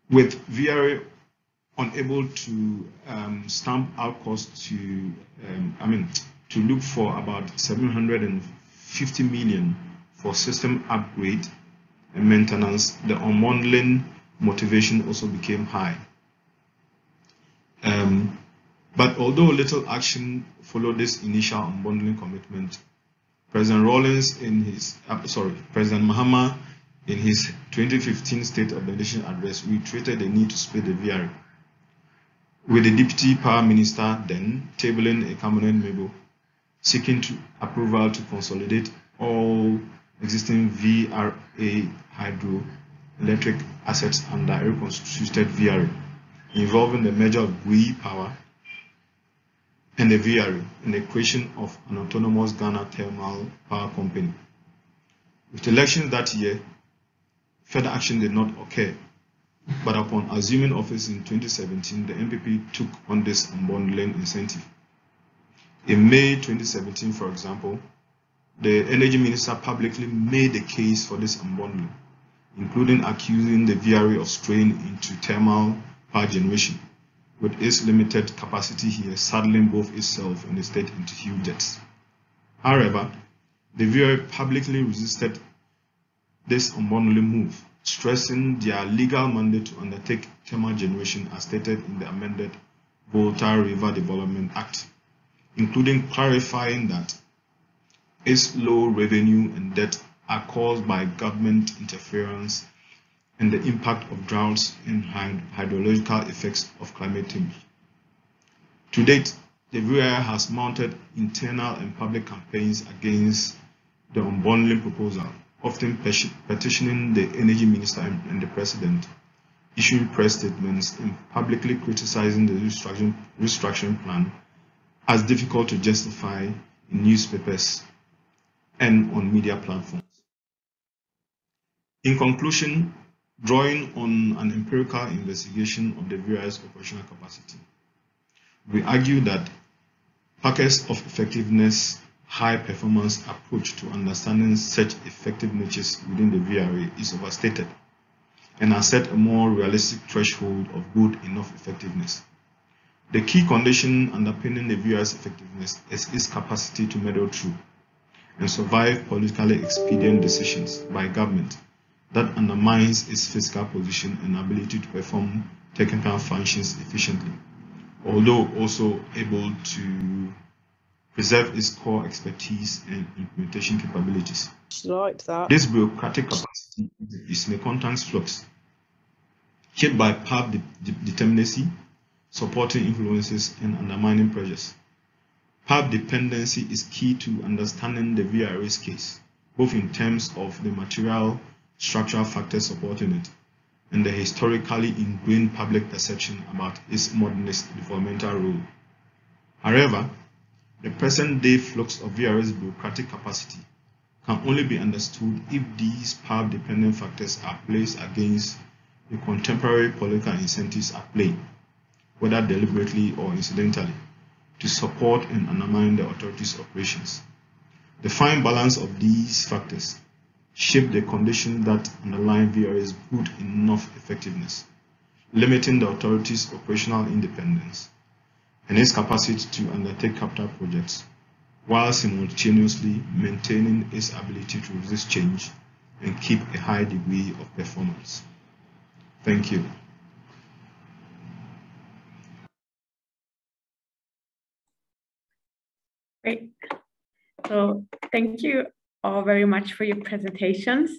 With VRA unable to stamp out costs to look for about 750 million for system upgrade and maintenance, the unbundling motivation also became high. But although little action followed this initial unbundling commitment, President Mahama in his 2015 State of the Nation address reiterated the need to split the VRA, with the Deputy Power Minister then tabling a cabinet memo seeking approval to consolidate all existing VRA hydroelectric assets under a reconstituted VRA, involving the merger of GUI Power and the VRA in the creation of an autonomous Ghana Thermal Power Company. With elections that year, further action did not occur, but upon assuming office in 2017, the MPP took on this unbundling incentive. In May 2017, for example, the Energy Minister publicly made the case for this unbundling, including accusing the VRA of straying into thermal power generation, with its limited capacity here saddling both itself and the state into huge debts. However, the VRA publicly resisted this unbundling move, stressing their legal mandate to undertake thermal generation as stated in the amended Volta River Development Act, including clarifying that its low revenue and debt are caused by government interference and the impact of droughts and hydrological effects of climate change. To date, the VRA has mounted internal and public campaigns against the unbundling proposal, often petitioning the Energy Minister and the President, issuing press statements and publicly criticizing the restructuring plan as difficult to justify in newspapers and on media platforms. In conclusion, drawing on an empirical investigation of the VRA's operational capacity, we argue that Parker's of effectiveness high-performance approach to understanding such effective niches within the VRA is overstated and has set a more realistic threshold of good enough effectiveness. The key condition underpinning the VRA's effectiveness is its capacity to muddle through and survive politically expedient decisions by government that undermines its fiscal position and ability to perform technical functions efficiently, although also able to preserve its core expertise and implementation capabilities. Like that. This bureaucratic capacity is in a constant flux, shaped by power determinacy, supporting influences, and undermining pressures. Power dependency is key to understanding the VRA's case, both in terms of the material structural factors supporting it and the historically ingrained public perception about its modernist developmental role. However, the present-day flux of VRS bureaucratic capacity can only be understood if these power-dependent factors are placed against the contemporary political incentives at play, whether deliberately or incidentally, to support and undermine the authorities' operations. The fine balance of these factors shape the conditions that underlie VRA's good enough effectiveness, limiting the authorities' operational independence and its capacity to undertake capital projects, while simultaneously maintaining its ability to resist change and keep a high degree of performance. Thank you. Great. So thank you all very much for your presentations.